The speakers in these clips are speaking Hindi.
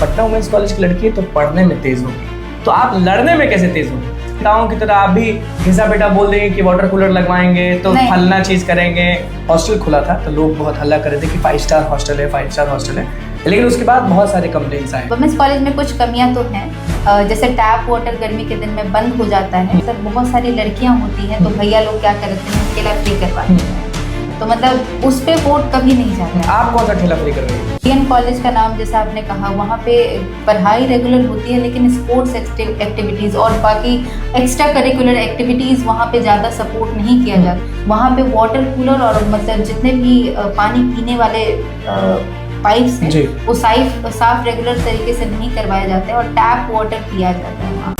पटना वुमेन्स कॉलेज की लड़की है तो पढ़ने में तेज होगी, तो आप लड़ने में कैसे तेज होंगे? गाँव की तरह आप भी घिसा बेटा बोल देंगे कि वाटर कूलर लगवाएंगे तो फलना चीज करेंगे। हॉस्टल खुला था तो लोग बहुत हल्ला कर रहे थे कि 5 स्टार हॉस्टल है, 5 स्टार हॉस्टल है, लेकिन उसके बाद बहुत सारे कंप्लेंट्स आए। वुमेन्स कॉलेज में कुछ कमियां तो हैं, जैसे टैप वाटर गर्मी के दिन में बंद हो जाता है। सर बहुत सारी लड़कियां होती हैं तो भैया लोग क्या करते हैं, ठेला फ्री करवाते हैं, तो मतलब उस पे वोट कभी नहीं जाता है। आप कौन सा ठेला फ्री कर रहे हैं? DN कॉलेज का नाम जैसा आपने कहा, वहाँ पे पढ़ाई रेगुलर होती है लेकिन स्पोर्ट्स एक्टिविटीज़ और बाकी एक्स्ट्रा करिकुलर एक्टिविटीज़ वहाँ पे ज़्यादा सपोर्ट नहीं किया जाता। वहाँ पे वाटर कूलर और मतलब जितने भी पानी पीने वाले पाइप्स हैं वो साफ रेगुलर तरीके से नहीं करवाए जाते हैं और टैप वाटर पिया जाता है वहाँ।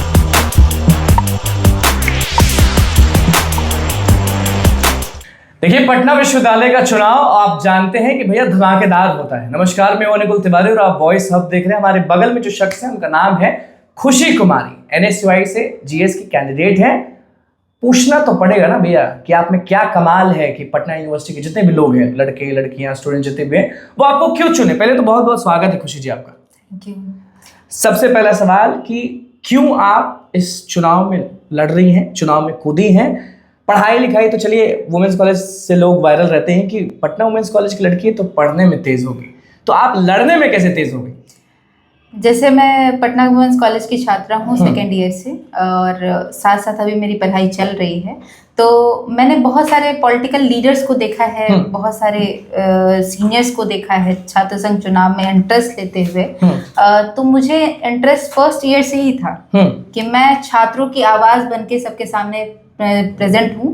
देखिए, पटना विश्वविद्यालय का चुनाव आप जानते हैं कि भैया धमाकेदार होता है। नमस्कार, मैं निकुल तिवारी और आप वॉइस हब देख रहे हैं। हमारे बगल में जो शख्स है उनका नाम है खुशी कुमारी, NSUI से GS की कैंडिडेट है। पूछना तो पड़ेगा ना भैया कि आप में क्या कमाल है कि पटना यूनिवर्सिटी के जितने भी लोग हैं, लड़के लड़कियां स्टूडेंट जितने भी हैं, वो आपको क्यों चुने? पहले तो बहुत बहुत स्वागत है खुशी जी आपका। Thank you. सबसे पहला सवाल कि क्यों आप इस चुनाव में लड़ रही हैं, चुनाव में कूदी हैं? पढ़ाई लिखाई तो चलिए वुमेन्स कॉलेज से लोग वायरल रहते हैं कि पटना वुमेन्स कॉलेज की लड़की है तो पढ़ने में तेज होगी, तो आप लड़ने में कैसे तेज होगी? जैसे मैं पटना वुमेन्स कॉलेज की छात्रा हूँ सेकेंड ईयर से, और साथ साथ अभी मेरी पढ़ाई चल रही है, तो मैंने बहुत सारे पॉलिटिकल लीडर्स को देखा है, बहुत सारे सीनियर्स को देखा है छात्र संघ चुनाव में इंटरेस्ट लेते हुए। तो मुझे इंटरेस्ट फर्स्ट ईयर से ही था कि मैं छात्रों की आवाज़ बन के सबके सामने प्रेजेंट हूँ।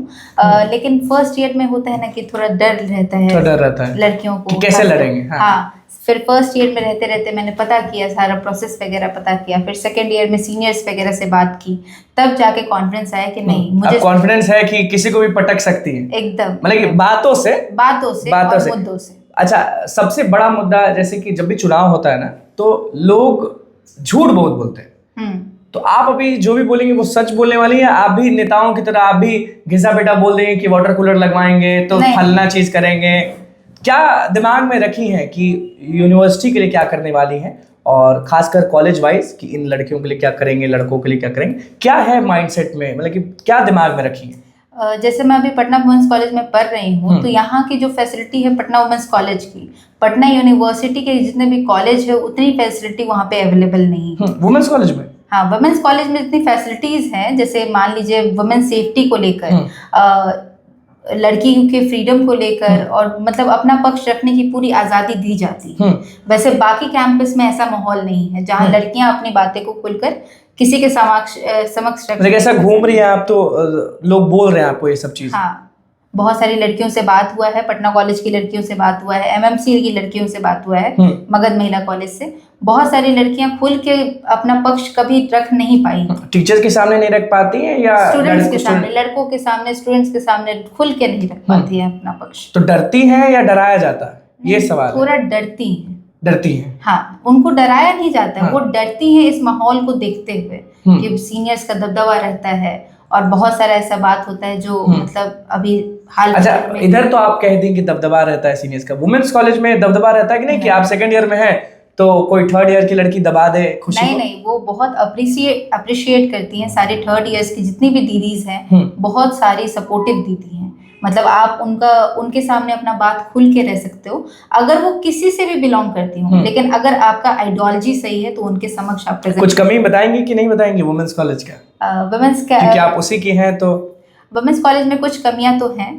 लेकिन फर्स्ट ईयर में होता है ना कि थोड़ा डर रहता है लड़कियों को, कैसे लड़ेंगे। हाँ, फिर फर्स्ट ईयर में रहते रहते मैंने पता किया, सारा प्रोसेस वगैरह पता किया, फिर सेकंड ईयर में सीनियर्स वगैरह से बात की, तब जाके कॉन्फिडेंस आया कि नहीं, मुझे कॉन्फिडेंस है कि किसी को भी पटक सकती है एकदम, मतलब कि बातों से और मुद्दों से। अच्छा, सबसे बड़ा मुद्दा जैसे कि जब भी चुनाव होता है ना तो लोग झूठ बहुत बोलते हैं, तो आप अभी जो भी बोलेंगे वो सच बोलने वाली है? आप भी नेताओं की तरह आप भी घिसा बेटा बोल देंगे कि वाटर कूलर लगवाएंगे तो फलना चीज करेंगे? क्या दिमाग में रखी है कि यूनिवर्सिटी के लिए क्या करने वाली है और खासकर कॉलेज वाइज कि इन लड़कियों के लिए क्या करेंगे, लड़कों के लिए क्या करेंगे? क्या है माइंडसेट में, मतलब कि क्या दिमाग में रखी है? जैसे मैं अभी पटना वुमेन्स कॉलेज में पढ़ रही हूँ, तो यहाँ की जो फैसिलिटी है पटना वुमेन्स कॉलेज की, पटना यूनिवर्सिटी के जितने भी कॉलेज है उतनी फैसिलिटी वहाँ पे अवेलेबल नहीं है वुमेन्स कॉलेज में। हाँ, वुमेन्स कॉलेज में इतनी फैसिलिटीज हैं, जैसे मान लीजिए वुमेन सेफ्टी को लेकर, लड़की के फ्रीडम को लेकर, और मतलब अपना पक्ष रखने की पूरी आज़ादी दी जाती है। वैसे बाकी कैंपस में ऐसा माहौल नहीं है जहाँ लड़कियां अपनी बातें को खुलकर किसी के समक्ष रख। ऐसा घूम रही है आप तो लोग बोल रहे हैं आपको ये सब चीज? हाँ, बहुत सारी लड़कियों से बात हुआ है, पटना कॉलेज की लड़कियों से बात हुआ है, MMC की लड़कियों से बात हुआ है, मगध महिला कॉलेज से। बहुत सारी लड़कियां खुल के अपना पक्ष कभी रख नहीं पाई। टीचर्स के सामने नहीं रख पाती हैं या स्टूडेंट्स के सामने, लड़कों के सामने, स्टूडेंट्स के सामने खुल के नहीं रख पाती है अपना पक्ष। तो डरती हैं या डराया जाता है, ये सवाल? थोड़ा डरती हैं। हाँ, उनको डराया नहीं जाता है, वो डरती हैं इस माहौल को देखते हुए कि सीनियर्स का दबदबा रहता है और बहुत सारा ऐसा बात होता है जो मतलब अभी हाल। अच्छा, इधर तो आप कह दें कि दबदबा रहता है सीनियर्स का, वुमेन्स कॉलेज में दबदबा रहता है कि नहीं? कि आप सेकंड ईयर में है तो कोई थर्ड ईयर की लड़की दबा दे खुशी? नहीं, वो बहुत अप्रिशिएट करती हैं। सारे थर्ड ईयर्स की जितनी भी दीदीज हैं बहुत सारी सपोर्टिव दीदी हैं, मतलब आप उनके सामने अपना बात खुल के रह सकते हो अगर वो किसी से भी बिलोंग करती हो, लेकिन अगर आपका आइडियोलॉजी सही है तो उनके समक्ष आप प्रेजेंट। कुछ कमी बताएंगी कि नहीं बताएंगी वुमेन्स कॉलेज का? क्योंकि आप उसी की हैं, तो वुमेन्स कॉलेज में कुछ कमियां तो हैं,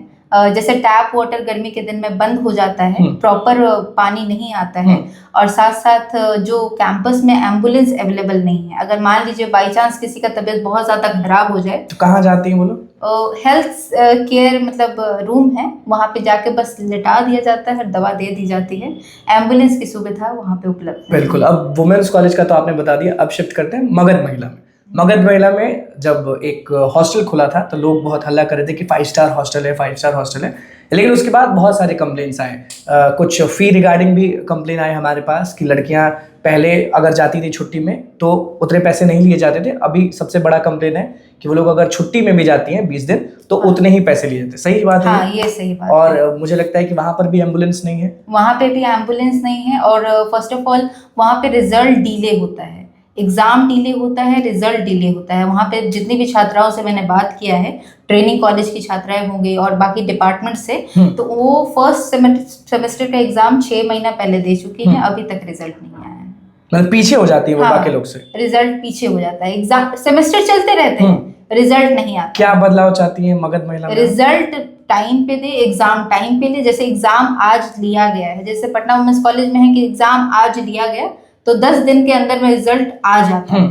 जैसे टैप वाटर गर्मी के दिन में बंद हो जाता है, प्रॉपर पानी नहीं आता है, और साथ साथ जो कैंपस में एम्बुलेंस अवेलेबल नहीं है। अगर मान लीजिए बाई चांस किसी का तबीयत बहुत ज़्यादा खराब हो जाए तो कहाँ जाती हैं बोलो? हेल्थ केयर मतलब रूम है, वहाँ पे जाके बस लिटा दिया जाता है, दवा दे दी जाती है, एम्बुलेंस की सुविधा वहाँ पे उपलब्ध है। बिल्कुल। अब वुमेन्स कॉलेज का तो आपने बता दिया, अब शिफ्ट करते हैं मगध महिला में। मगध महिला में जब एक हॉस्टल खुला था तो लोग बहुत हल्ला कर रहे थे कि 5 स्टार हॉस्टल है, 5 स्टार हॉस्टल है। लेकिन उसके बाद बहुत सारे कंप्लेंट्स आए, कुछ फी रिगार्डिंग भी कंप्लेन आए हमारे पास कि लड़कियां पहले अगर जाती थी छुट्टी में तो उतने पैसे नहीं लिए जाते थे। अभी सबसे बड़ा कंप्लेन है कि वो लोग अगर छुट्टी में भी जाती हैं 20 दिन तो उतने ही पैसे लिए जाते। सही बात है? हाँ, ये सही बात और है। मुझे लगता है कि वहां पर भी एम्बुलेंस नहीं है। वहाँ पे भी एम्बुलेंस नहीं है, और फर्स्ट ऑफ ऑल वहाँ पे रिजल्ट डिले होता है, एग्जाम डिले होता है, रिजल्ट डिले होता है। वहाँ पे जितनी भी छात्राओं से मैंने बात किया है, ट्रेनिंग कॉलेज की छात्राएं होंगी और बाकी डिपार्टमेंट से, तो वो फर्स्ट सेमेस्टर का एग्जाम 6 महीना पहले दे चुकी हैं, अभी तक रिजल्ट नहीं आया है। मतलब पीछे हो जाती है वो हाँ, बाकी लोग से। रिजल्ट पीछे हो जाता है, एग्जाम सेमेस्टर चलते रहते हैं, रिजल्ट नहीं आता। क्या बदलाव चाहती है मगध महिला में? रिजल्ट टाइम पे दे, एग्जाम टाइम पे ले। जैसे एग्जाम आज लिया गया है, जैसे पटना वुमेन्स कॉलेज में है कि एग्जाम आज लिया गया तो 10 दिन के अंदर में रिजल्ट आ जाता है।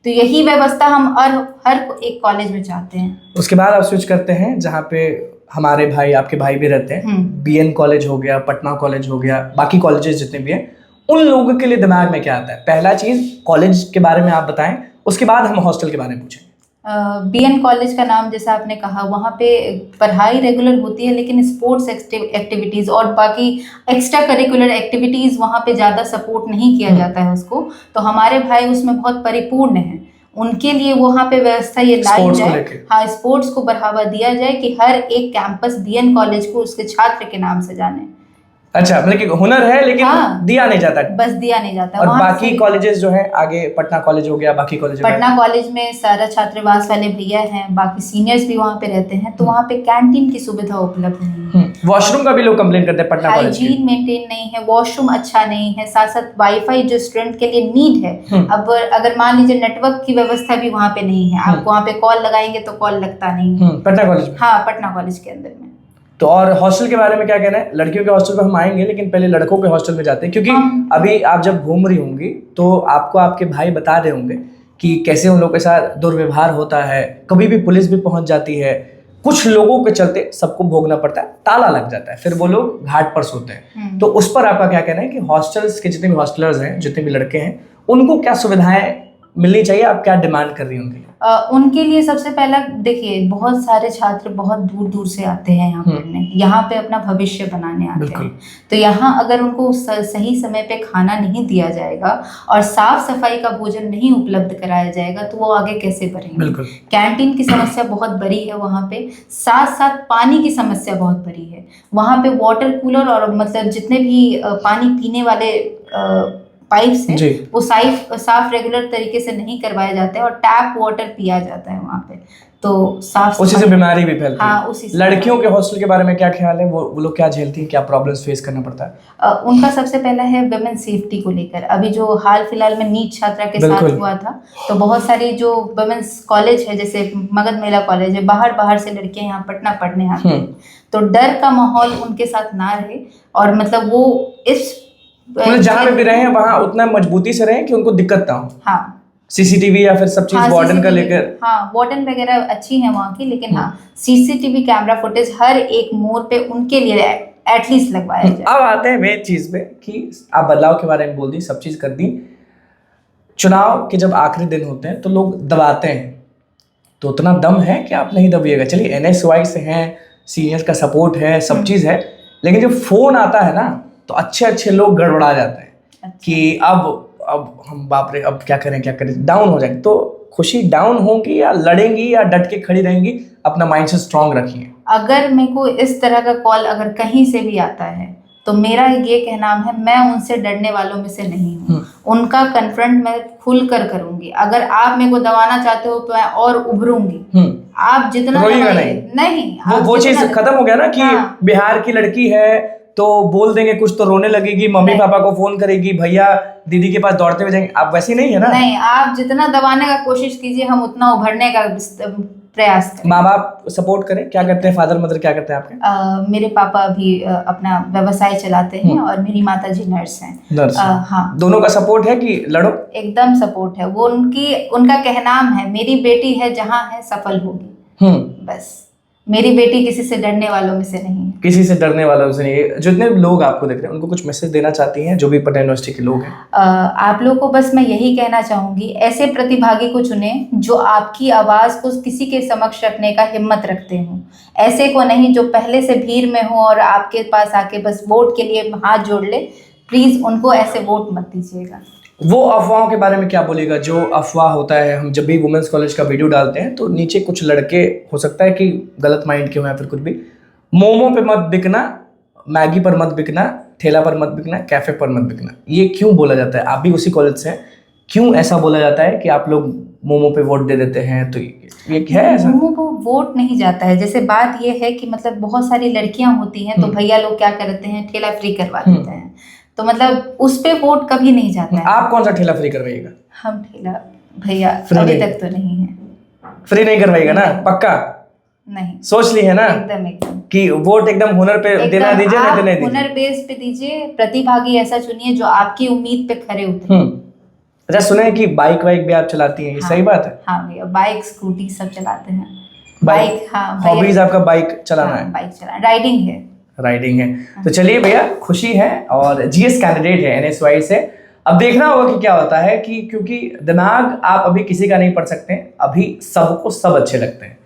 तो यही व्यवस्था हम हर एक कॉलेज में चाहते हैं। उसके बाद आप स्विच करते हैं जहाँ पे हमारे भाई, आपके भाई भी रहते हैं, बीएन कॉलेज हो गया, पटना कॉलेज हो गया, बाकी कॉलेजेस जितने भी हैं, उन लोगों के लिए दिमाग में क्या आता है? पहला चीज कॉलेज के बारे में आप बताएं, उसके बाद हम हॉस्टल के बारे में पूछेंगे। बीएन कॉलेज का नाम जैसा आपने कहा, वहाँ पे पढ़ाई रेगुलर होती है, लेकिन स्पोर्ट्स एक्टिविटीज़ और बाकी एक्स्ट्रा करिकुलर एक्टिविटीज़ वहाँ पे ज़्यादा सपोर्ट नहीं किया जाता है उसको। तो हमारे भाई उसमें बहुत परिपूर्ण हैं, उनके लिए वहाँ पे व्यवस्था ये लाई जाए, हाँ, स्पोर्ट्स को बढ़ावा दिया जाए कि हर एक कैंपस बीएन कॉलेज को उसके छात्र के नाम से जाने। अच्छा, मतलब कि हुनर है लेकिन दिया नहीं जाता, बस दिया नहीं जाता। और बाकी कॉलेजेस जो है आगे, पटना कॉलेज हो गया, बाकी कॉलेज, पटना कॉलेज में सारा छात्रावास वाले भैया हैं, बाकी सीनियर्स भी वहाँ पे रहते हैं, तो वहाँ पे कैंटीन की सुविधा उपलब्ध नहीं है। वॉशरूम का भी लोग कंप्लेन करते हैं पटना कॉलेज की। हाइजीन मेंटेन नहीं है, वॉशरूम अच्छा नहीं है, साथ साथ वाईफाई जो स्टूडेंट के लिए नीड है। अब अगर मान लीजिए नेटवर्क की व्यवस्था भी वहाँ पे नहीं है, आप वहाँ पे कॉल लगाएंगे तो कॉल लगता नहीं है पटना कॉलेज में। हाँ, पटना कॉलेज के अंदर में। तो और हॉस्टल के बारे में क्या कहना है? लड़कियों के हॉस्टल पे हम आएंगे, लेकिन पहले लड़कों के हॉस्टल में जाते हैं, क्योंकि अभी आप जब घूम रही होंगी तो आपको आपके भाई बता रहे होंगे कि कैसे उन लोगों के साथ दुर्व्यवहार होता है, कभी भी पुलिस भी पहुंच जाती है, कुछ लोगों के चलते सबको भोगना पड़ता है, ताला लग जाता है, फिर वो लोग घाट पर सोते हैं। तो उस पर आपका क्या कहना है कि हॉस्टल्स के जितने भी हॉस्टलर्स हैं, जितने भी लड़के हैं, उनको क्या सुविधाएं मिलनी चाहिए? आप क्या डिमांड कर रही हैं उनके लिए? उनके लिए सबसे पहला देखिए, बहुत सारे छात्र बहुत दूर दूर से आते हैं यहाँ पढ़ने, यहाँ पे अपना भविष्य बनाने आते हैं। तो यहाँ अगर उनको सही समय पे खाना नहीं दिया जाएगा और साफ सफाई का भोजन नहीं उपलब्ध कराया जाएगा तो वो आगे कैसे बढ़ेंगे? कैंटीन की समस्या बहुत बड़ी है वहाँ पे, साथ साथ पानी की समस्या बहुत बड़ी है वहाँ पे। वाटर कूलर और मतलब जितने भी पानी पीने वाले पाइप्स हैं वो साफ रेगुलर तरीके से नहीं करवाए जाते हैं और टैप वाटर पिया जाता है वहाँ पे, तो साफ उसी से बीमारी भी फैलती है। हाँ, उसी से। लड़कियों के हॉस्टल के बारे में क्या ख्याल है? वो लोग क्या झेलती हैं, क्या प्रॉब्लम्स फेस करना पड़ता है? उनका सबसे पहला है वुमेन सेफ्टी को लेकर। अभी जो हाल फिलहाल में नीट छात्रा के साथ हुआ था, तो बहुत सारी जो वुमेन्स कॉलेज है, जैसे मगध महिला कॉलेज है, बाहर से लड़कियां यहाँ पटना पढ़ने आती हैं, तो डर का माहौल उनके साथ ना रहे, और मतलब वो इस जहाँ भी रहे वहाँ उतना मजबूती से रहे कि उनको दिक्कत ना हो। हाँ, सीसीटीवी या फिर सब चीज वार्डन का लेकर, हाँ, वार्डन वगैरह अच्छी है वहाँ की, लेकिन हाँ, सीसीटीवी कैमरा फुटेज हर एक मोड़ पे उनके लिए एटलीस्ट लगवाया जाए। अब आते हैं मेन चीज पे कि आप बदलाव के बारे में बोल दी, सब चीज कर दी, चुनाव के जब आखिरी दिन होते हैं तो लोग दबाते हैं, तो उतना दम है कि आप नहीं दबिएगा? चलिए NSY से हैं, सीनियर का सपोर्ट है, सब चीज है, लेकिन जब फोन आता है ना तो अच्छे लोग गड़बड़ा जाते हैं कि अब हम बाप रे अब क्या करें, डाउन हो जाएंगे। तो खुशी डाउन होंगी या लड़ेंगी या डट के खड़ी रहेंगी? अपना माइंड से स्ट्रांग रखिए। अगर मेरे को इस तरह का कॉल अगर कहीं से भी आता है तो मेरा ये कहना है, मैं उनसे डरने वालों में से नहीं हूँ, उनका कन्फ्रंट मैं खुल कर करूंगी। अगर आप मेरे को दबाना चाहते हो तो मैं और उभरूंगी। आप जितना नहीं, वो चीज खत्म हो गया ना कि बिहार की लड़की है तो बोल देंगे कुछ तो रोने लगेगी, मम्मी पापा को फोन करेगी, भैया दीदी के पास दौड़ते हुए जाएंगे। आप वैसे नहीं है ना? नहीं, आप जितना दबाने का कोशिश कीजिए, हम उतना उभरने का प्रयास करें। माँ बाप सपोर्ट करें? क्या करते हैं फादर मदर, क्या करते हैं आपके? मेरे पापा अभी अपना व्यवसाय चलाते हैं और मेरी माता जी नर्स हैं। हाँ, दोनों का सपोर्ट है कि लड़ो? एकदम सपोर्ट है। वो उनका कहनाम है, मेरी बेटी है जहाँ है सफल होगी, बस। मेरी बेटी किसी से डरने वालों में से नहीं है। किसी से डरने वालों से नहीं। जितने लोग आपको देख रहे हैं उनको कुछ मैसेज देना चाहती हैं, जो भी पटना यूनिवर्सिटी के लोग हैं? आप लोग को बस मैं यही कहना चाहूंगी, ऐसे प्रतिभागी को चुनें जो आपकी आवाज को किसी के समक्ष रखने का हिम्मत रखते हों। ऐसे को नहीं जो पहले से भीड़ में हो और आपके पास आके बस वोट के लिए हाथ जोड़ ले। प्लीज उनको ऐसे वोट मत दीजिएगा। वो अफवाहों के बारे में क्या बोलेगा? जो अफवाह होता है, हम जब भी वुमेन्स कॉलेज का वीडियो डालते हैं तो नीचे कुछ लड़के, हो सकता है कि गलत माइंड के हो या फिर कुछ भी, मोमो पे मत बिकना, मैगी पर मत बिकना, ठेला पर मत बिकना, कैफे पर मत बिकना, ये क्यों बोला जाता है? आप भी उसी कॉलेज से हैं, क्यों ऐसा बोला जाता है कि आप लोग मोमो पे वोट दे देते हैं? तो ये क्या है ऐसा? मोमो को वोट नहीं जाता है। जैसे बात ये है कि मतलब बहुत सारी लड़कियां होती हैं तो भैया लोग क्या करते हैं, ठेला फ्री करवा देते हैं, तो मतलब उस पे वोट कभी नहीं जाता है। आप कौन सा ठेला फ्री करवाइएगा? हम ठेला भैया अभी तक तो नहीं है। फ्री नहीं करवाइएगा ना? पक्का नहीं, सोच ली है ना एकदम एकदम कि वोट एकदम हुनर पे देना दीजिए, नहीं तो नहीं दीजिए। हुनर बेस पे दीजिए, प्रतिभागी ऐसा चुनिए जो आपकी उम्मीद पे खरे उतरे। अच्छा, सुना है कि बाइक वाइक भी आप चलाती हैं, ये सही बात है? हाँ भैया, बाइक स्कूटी सब चलाते हैं। बाइक, हाँ हॉबीज आपका बाइक चलाना है? बाइक चलाना, राइडिंग है। राइडिंग है। तो चलिए भैया, खुशी है और जीएस कैंडिडेट है एनएसवाई से। अब देखना होगा कि क्या होता है, कि क्योंकि दिमाग आप अभी किसी का नहीं पढ़ सकते, अभी सबको सब अच्छे लगते हैं,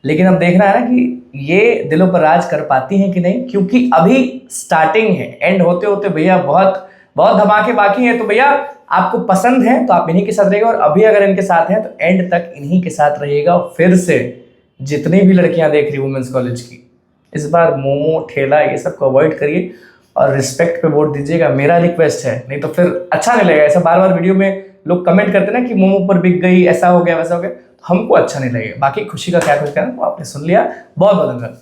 लेकिन अब देखना है ना कि ये दिलों पर राज कर पाती हैं कि नहीं, क्योंकि अभी स्टार्टिंग है, एंड होते होते भैया बहुत बहुत धमाके बाकी हैं। तो भैया आपको पसंद है तो आप इन्हीं के साथ रहिएगा, और अभी अगर इनके साथ हैं तो एंड तक इन्हीं के साथ रहिएगा। फिर से जितनी भी लड़कियां देख रही वुमेन्स कॉलेज की, इस बार मोमो ठेला ये सब को अवॉइड करिए और रिस्पेक्ट पे वोट दीजिएगा, मेरा रिक्वेस्ट है। नहीं तो फिर अच्छा नहीं लगेगा। ऐसा बार बार वीडियो में लोग कमेंट करते ना कि मोमो पर बिक गई, ऐसा हो गया वैसा हो गया, तो हमको अच्छा नहीं लगेगा। बाकी खुशी का क्या कुछ कहना वो आपने सुन लिया। बहुत बहुत धन्यवाद।